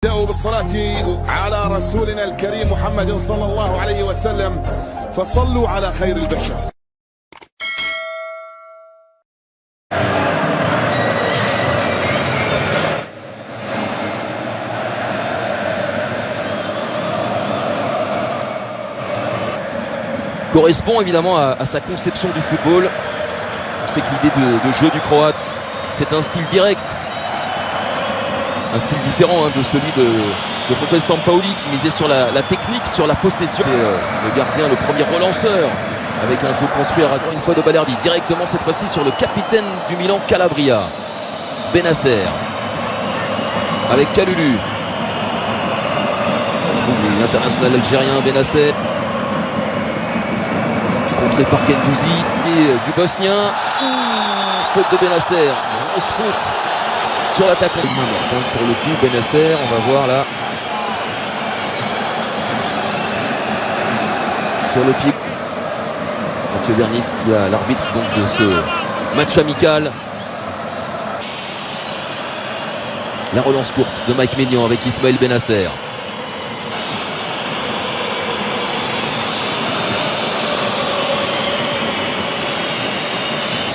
بالصلاة على رسولنا الكريم محمد صلى الله عليه وسلم فصلوا على خير البشر. Correspond évidemment à sa conception du football. On sait que l'idée de jeu du Croate, c'est un style direct. Un style différent de celui de Jorge Sampaoli qui misait sur la technique, sur la possession. Le gardien, le premier relanceur avec un jeu construit à rater une fois de Balerdi. Directement cette fois-ci sur le capitaine du Milan, Calabria. Bennacer avec Kalulu. L'international algérien Bennacer. Contré par Gendouzi et du Bosnien. Faute de Bennacer. Grosse faute sur l'attaquant. Pour le coup, Bennacer, on va voir là. Sur le pied. Mathieu Bernis, qui est l'arbitre de ce match amical. La relance courte de Mike Maignan avec Ismaël Bennacer.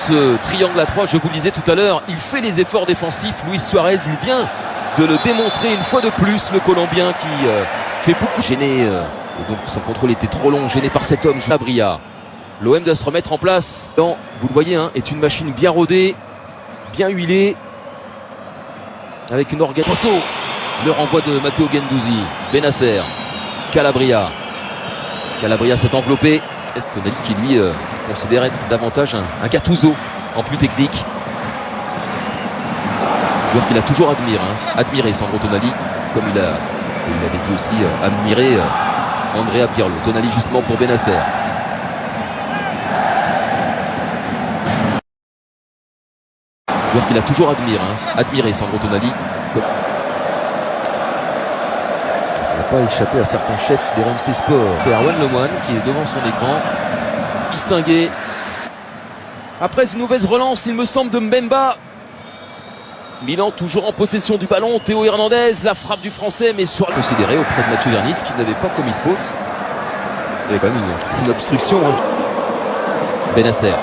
Ce triangle à 3, je vous le disais tout à l'heure, il fait les efforts défensifs. Luis Suarez, il vient de le démontrer une fois de plus, le Colombien qui fait beaucoup gêné. Et donc son contrôle était trop long, gêné par cet homme, Calabria. L'OM doit se remettre en place. Vous le voyez, est une machine bien rodée, bien huilée, avec une organisation. Le renvoi de Matteo Gendouzi, Bennacer, Calabria. Calabria s'est enveloppé. Tonali qui lui considère être davantage un Gattuso en plus technique. Joueur qu'il a toujours admiré Sandro Tonali, comme il avait dit aussi admiré Andrea Pirlo. Tonali justement pour Bennacer. Joueur qu'il a toujours admiré Sandro Tonali. Ça n'a pas échappé à certains chefs des RMC Sport. Erwan Lemoine qui est devant son écran. Distingué. Après une mauvaise relance, il me semble, de Mbemba. Milan toujours en possession du ballon. Théo Hernandez, la frappe du français, mais sur considéré auprès de Mathieu Vernis qui n'avait pas commis de faute. Il y avait quand même une obstruction. Bennacer.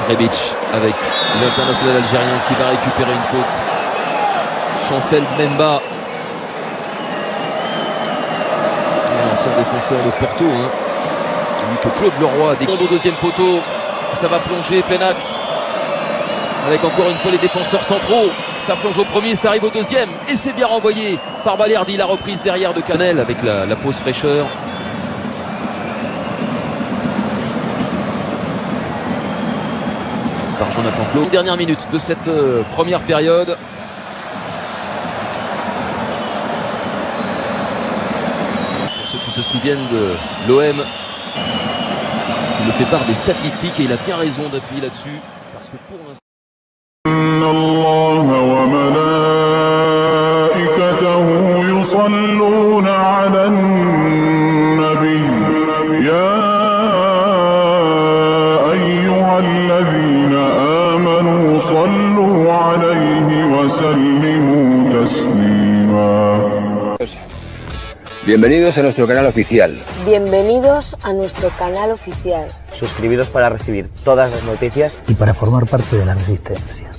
Rebic avec l'international algérien qui va récupérer une faute. Chancel Mbemba. L'ancien défenseur de Porto. Celui que Claude Leroy défend au deuxième poteau. Ça va plonger plein axe. Avec encore une fois les défenseurs centraux. Ça plonge au premier, ça arrive au deuxième. Et c'est bien renvoyé par Balerdi. La reprise derrière de Canel avec la pause fraîcheur. Par Jonathan Claude. Dernière minute de cette première période. Pour ceux qui se souviennent de l'OM, il me fait part des statistiques et il a bien raison d'appuyer là-dessus. Parce que pour l'instant. Bienvenidos a nuestro canal oficial. Bienvenidos a nuestro canal oficial. Suscribiros para recibir todas las noticias y para formar parte de la resistencia.